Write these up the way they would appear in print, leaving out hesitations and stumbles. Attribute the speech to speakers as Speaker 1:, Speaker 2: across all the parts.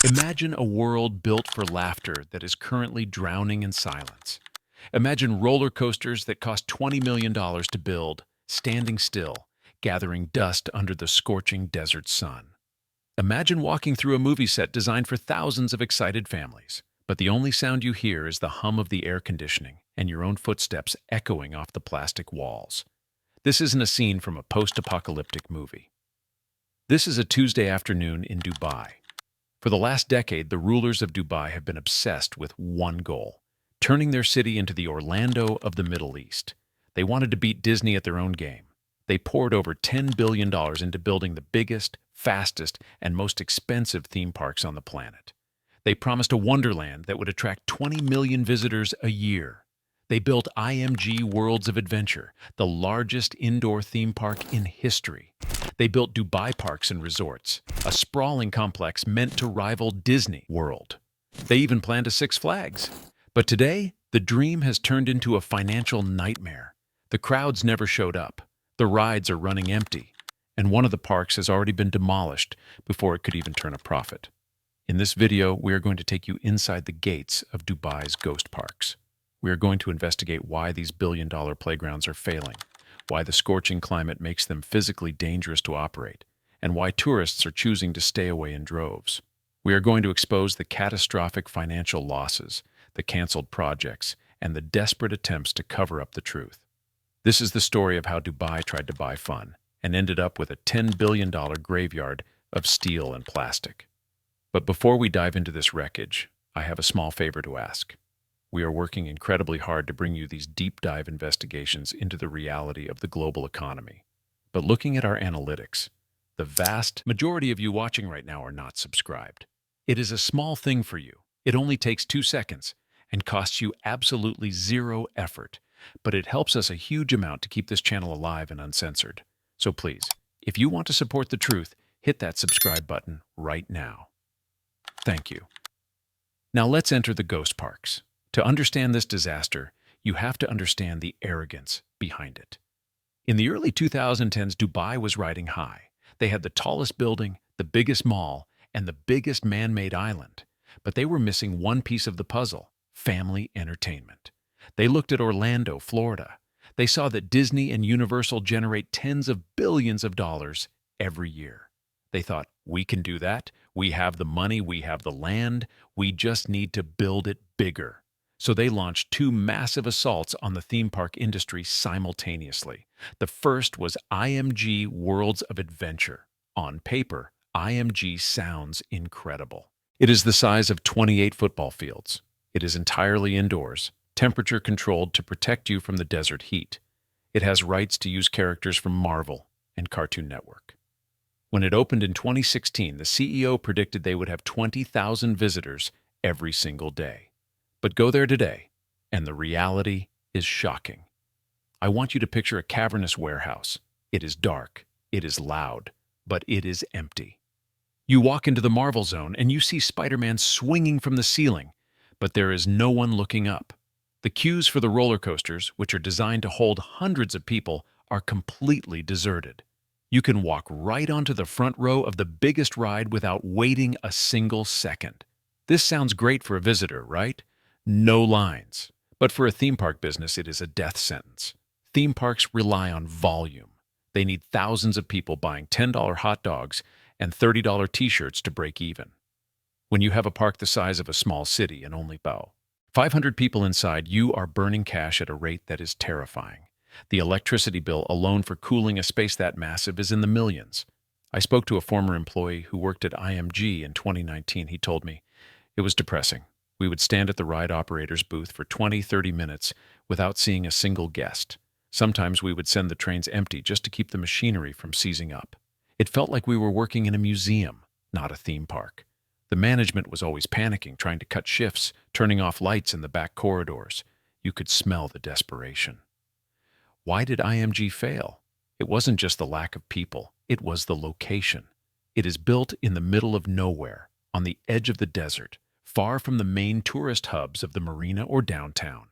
Speaker 1: Imagine a world built for laughter that is currently drowning in silence. Imagine roller coasters that cost $20 million to build, standing still, gathering dust under the scorching desert sun. Imagine walking through a movie set designed for thousands of excited families, but the only sound you hear is the hum of the air conditioning and your own footsteps echoing off the plastic walls. This isn't a scene from a post-apocalyptic movie. This is a Tuesday afternoon in Dubai. For the last decade, the rulers of Dubai have been obsessed with one goal: turning their city into the Orlando of the Middle East. They wanted to beat Disney at their own game. They poured over $10 billion into building the biggest, fastest, and most expensive theme parks on the planet. They promised a wonderland that would attract 20 million visitors a year. They built IMG Worlds of Adventure, the largest indoor theme park in history. They built Dubai Parks and Resorts, a sprawling complex meant to rival Disney World. They even planned a Six Flags. But today, the dream has turned into a financial nightmare. The crowds never showed up. The rides are running empty. And one of the parks has already been demolished before it could even turn a profit. In this video, we are going to take you inside the gates of Dubai's ghost parks. We are going to investigate why these billion-dollar playgrounds are failing, why the scorching climate makes them physically dangerous to operate, and why tourists are choosing to stay away in droves. We are going to expose the catastrophic financial losses, the canceled projects, and the desperate attempts to cover up the truth. This is the story of how Dubai tried to buy fun and ended up with a $10 billion graveyard of steel and plastic. But before we dive into this wreckage, I have a small favor to ask. We are working incredibly hard to bring you these deep dive investigations into the reality of the global economy. But looking at our analytics, the vast majority of you watching right now are not subscribed. It is a small thing for you. It only takes 2 seconds and costs you absolutely zero effort, but it helps us a huge amount to keep this channel alive and uncensored. So please, if you want to support the truth, hit that subscribe button right now. Thank you. Now let's enter the ghost parks. To understand this disaster, you have to understand the arrogance behind it. In the early 2010s, Dubai was riding high. They had the tallest building, the biggest mall, and the biggest man-made island. But they were missing one piece of the puzzle: family entertainment. They looked at Orlando, Florida. They saw that Disney and Universal generate tens of billions of dollars every year. They thought, we can do that. We have the money, we have the land. We just need to build it bigger. So they launched 2 massive assaults on the theme park industry simultaneously. The first was IMG Worlds of Adventure. On paper, IMG sounds incredible. It is the size of 28 football fields. It is entirely indoors, temperature controlled to protect you from the desert heat. It has rights to use characters from Marvel and Cartoon Network. When it opened in 2016, the CEO predicted they would have 20,000 visitors every single day. But go there today, and the reality is shocking. I want you to picture a cavernous warehouse. It is dark, it is loud, but it is empty. You walk into the Marvel Zone and you see Spider-Man swinging from the ceiling, but there is no one looking up. The queues for the roller coasters, which are designed to hold hundreds of people, are completely deserted. You can walk right onto the front row of the biggest ride without waiting a single second. This sounds great for a visitor, right? No lines. But for a theme park business, it is a death sentence. Theme parks rely on volume. They need thousands of people buying $10 hot dogs and $30 t-shirts to break even. When you have a park the size of a small city and only about 500 people inside, you are burning cash at a rate that is terrifying. The electricity bill alone for cooling a space that massive is in the millions. I spoke to a former employee who worked at IMG in 2019. He told me it was depressing. We would stand at the ride operator's booth for 20-30 minutes without seeing a single guest. Sometimes we would send the trains empty just to keep the machinery from seizing up. It felt like we were working in a museum, not a theme park. The management was always panicking, trying to cut shifts, turning off lights in the back corridors. You could smell the desperation. Why did IMG fail? It wasn't just the lack of people, it was the location. It is built in the middle of nowhere, on the edge of the desert, far from the main tourist hubs of the marina or downtown.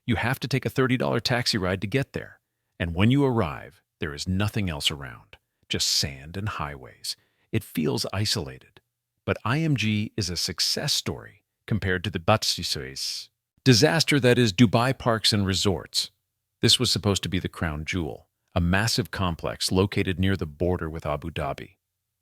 Speaker 1: You have to take a $30 taxi ride to get there. And when you arrive, there is nothing else around, just sand and highways. It feels isolated. But IMG is a success story compared to the Batsisais disaster that is Dubai Parks and Resorts. This was supposed to be the crown jewel, a massive complex located near the border with Abu Dhabi.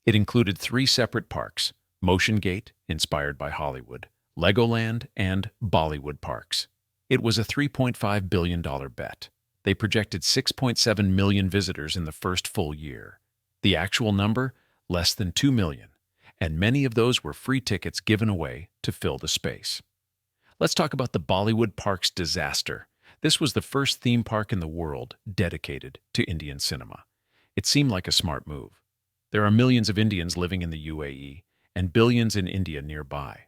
Speaker 1: It included 3 separate parks: Motiongate, inspired by Hollywood, Legoland, and Bollywood Parks. It was a $3.5 billion bet. They projected 6.7 million visitors in the first full year. The actual number? Less than 2 million, and many of those were free tickets given away to fill the space. Let's talk about the Bollywood Parks disaster. This was the first theme park in the world dedicated to Indian cinema. It seemed like a smart move. There are millions of Indians living in the UAE and billions in India nearby.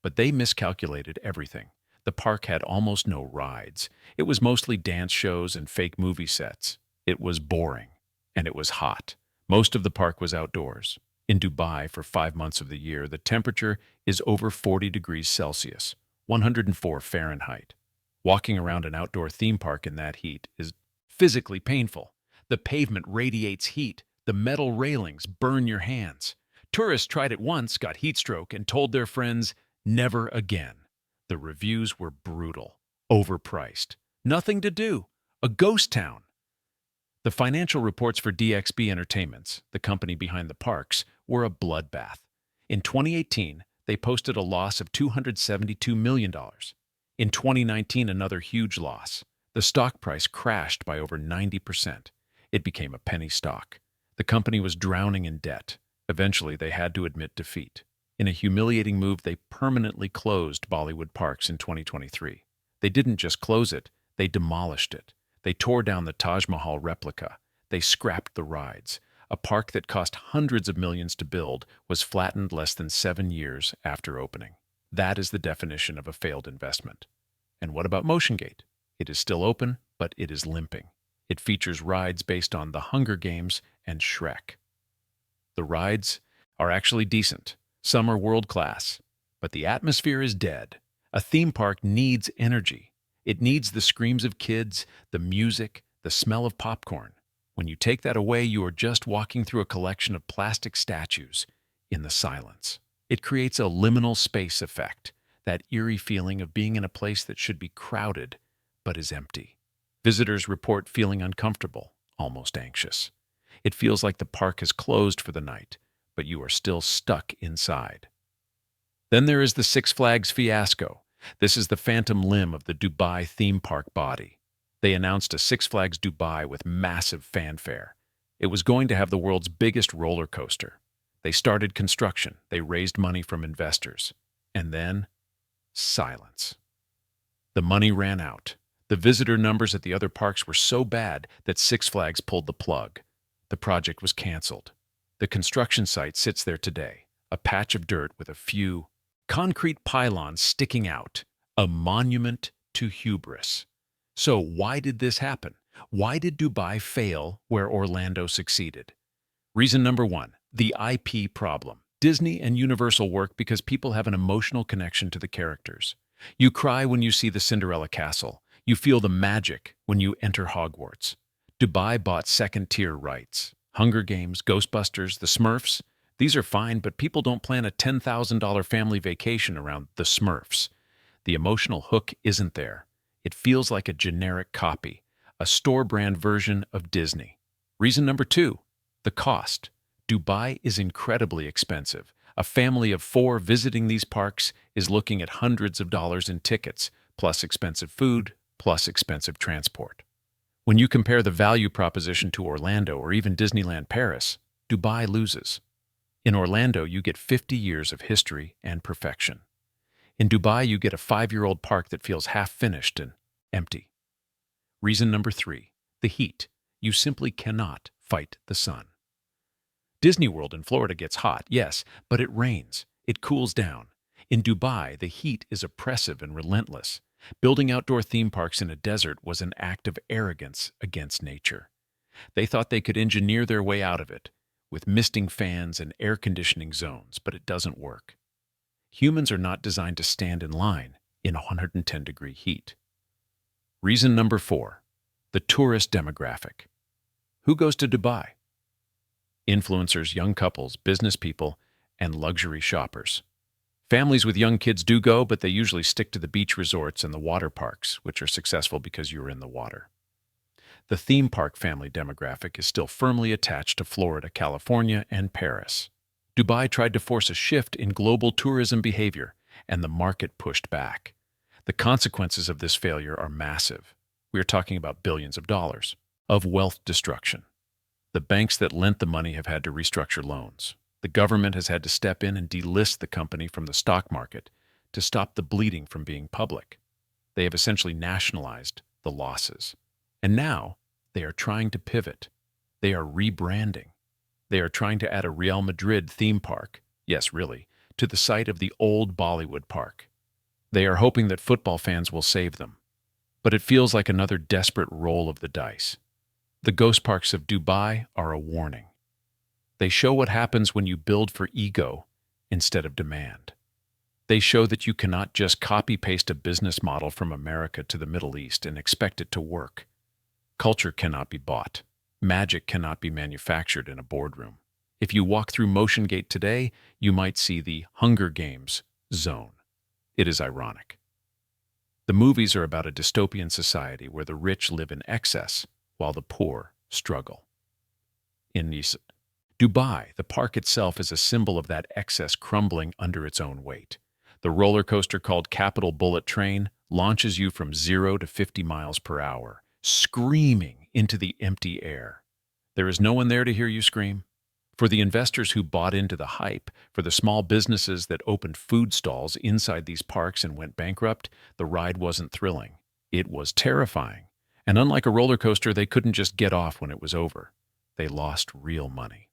Speaker 1: But they miscalculated everything. The park had almost no rides. It was mostly dance shows and fake movie sets. It was boring, and it was hot. Most of the park was outdoors. In Dubai, for 5 months of the year, the temperature is over 40 degrees Celsius, 104 Fahrenheit. Walking around an outdoor theme park in that heat is physically painful. The pavement radiates heat. The metal railings burn your hands. Tourists tried it once, got heat stroke, and told their friends, never again. The reviews were brutal, overpriced, nothing to do, a ghost town. The financial reports for DXB Entertainments, the company behind the parks, were a bloodbath. In 2018, they posted a loss of $272 million. In 2019, another huge loss. The stock price crashed by over 90%. It became a penny stock. The company was drowning in debt. Eventually, they had to admit defeat. In a humiliating move, they permanently closed Bollywood Parks in 2023. They didn't just close it, they demolished it. They tore down the Taj Mahal replica. They scrapped the rides. A park that cost hundreds of millions to build was flattened less than 7 years after opening. That is the definition of a failed investment. And what about Motiongate? It is still open, but it is limping. It features rides based on The Hunger Games and Shrek. The rides are actually decent. Some are world-class. But the atmosphere is dead. A theme park needs energy. It needs the screams of kids, the music, the smell of popcorn. When you take that away, you are just walking through a collection of plastic statues in the silence. It creates a liminal space effect, that eerie feeling of being in a place that should be crowded but is empty. Visitors report feeling uncomfortable, almost anxious. It feels like the park has closed for the night, but you are still stuck inside. Then there is the Six Flags fiasco. This is the phantom limb of the Dubai theme park body. They announced a Six Flags Dubai with massive fanfare. It was going to have the world's biggest roller coaster. They started construction. They raised money from investors. And then, silence. The money ran out. The visitor numbers at the other parks were so bad that Six Flags pulled the plug. The project was canceled. The construction site sits there today, a patch of dirt with a few concrete pylons sticking out, a monument to hubris. So why did this happen? Why did Dubai fail where Orlando succeeded? Reason number 1, the IP problem. Disney and Universal work because people have an emotional connection to the characters. You cry when you see the Cinderella castle. You feel the magic when you enter Hogwarts. Dubai bought second-tier rights. Hunger Games, Ghostbusters, the Smurfs. These are fine, but people don't plan a $10,000 family vacation around the Smurfs. The emotional hook isn't there. It feels like a generic copy, a store-brand version of Disney. Reason number 2, the cost. Dubai is incredibly expensive. A family of 4 visiting these parks is looking at hundreds of dollars in tickets, plus expensive food, plus expensive transport. When you compare the value proposition to Orlando or even Disneyland Paris, Dubai loses. In Orlando, you get 50 years of history and perfection. In Dubai, you get a 5-year-old park that feels half-finished and empty. Reason number 3, the heat. You simply cannot fight the sun. Disney World in Florida gets hot, yes, but it rains. It cools down. In Dubai, the heat is oppressive and relentless. Building outdoor theme parks in a desert was an act of arrogance against nature. They thought they could engineer their way out of it with misting fans and air conditioning zones, but it doesn't work. Humans are not designed to stand in line in 110-degree heat. Reason number 4, the tourist demographic. Who goes to Dubai? Influencers, young couples, business people, and luxury shoppers. Families with young kids do go, but they usually stick to the beach resorts and the water parks, which are successful because you're in the water. The theme park family demographic is still firmly attached to Florida, California, and Paris. Dubai tried to force a shift in global tourism behavior, and the market pushed back. The consequences of this failure are massive. We are talking about billions of dollars of wealth destruction. The banks that lent the money have had to restructure loans. The government has had to step in and delist the company from the stock market to stop the bleeding from being public. They have essentially nationalized the losses. And now they are trying to pivot. They are rebranding. They are trying to add a Real Madrid theme park, yes, really, to the site of the old Bollywood Park. They are hoping that football fans will save them. But it feels like another desperate roll of the dice. The ghost parks of Dubai are a warning. They show what happens when you build for ego instead of demand. They show that you cannot just copy-paste a business model from America to the Middle East and expect it to work. Culture cannot be bought. Magic cannot be manufactured in a boardroom. If you walk through Motiongate today, you might see the Hunger Games zone. It is ironic. The movies are about a dystopian society where the rich live in excess while the poor struggle. In Dubai, the park itself is a symbol of that excess crumbling under its own weight. The roller coaster called Capital Bullet Train launches you from 0 to 50 miles per hour, screaming into the empty air. There is no one there to hear you scream. For the investors who bought into the hype, for the small businesses that opened food stalls inside these parks and went bankrupt, the ride wasn't thrilling. It was terrifying. And unlike a roller coaster, they couldn't just get off when it was over. They lost real money.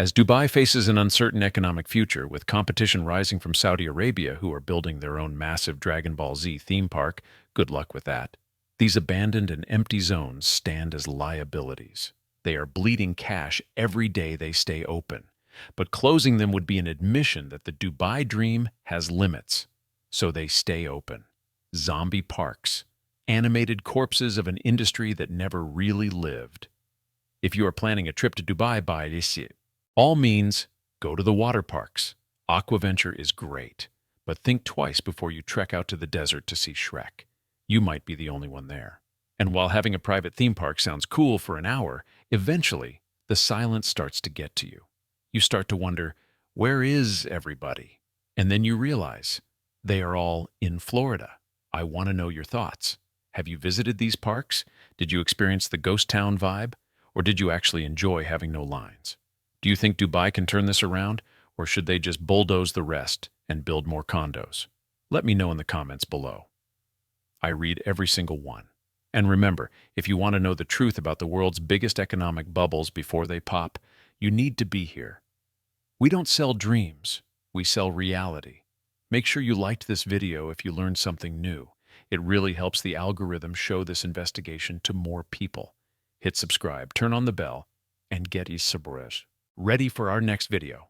Speaker 1: As Dubai faces an uncertain economic future, with competition rising from Saudi Arabia, who are building their own massive Dragon Ball Z theme park, good luck with that. These abandoned and empty zones stand as liabilities. They are bleeding cash every day they stay open. But closing them would be an admission that the Dubai dream has limits. So they stay open. Zombie parks. Animated corpses of an industry that never really lived. If you are planning a trip to Dubai, by all means, go to the water parks. Aquaventure is great, but think twice before you trek out to the desert to see Shrek. You might be the only one there. And while having a private theme park sounds cool for an hour, eventually the silence starts to get to you. You start to wonder, where is everybody? And then you realize, they are all in Florida. I want to know your thoughts. Have you visited these parks? Did you experience the ghost town vibe? Or did you actually enjoy having no lines? Do you think Dubai can turn this around, or should they just bulldoze the rest and build more condos? Let me know in the comments below. I read every single one. And remember, if you want to know the truth about the world's biggest economic bubbles before they pop, you need to be here. We don't sell dreams, we sell reality. Make sure you liked this video if you learned something new. It really helps the algorithm show this investigation to more people. Hit subscribe, turn on the bell, and get ready for our next video.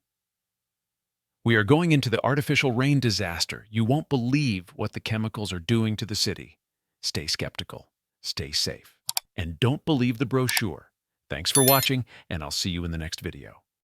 Speaker 1: We are going into the artificial rain disaster. You won't believe what the chemicals are doing to the city. Stay skeptical, stay safe, and don't believe the brochure. Thanks for watching, and I'll see you in the next video.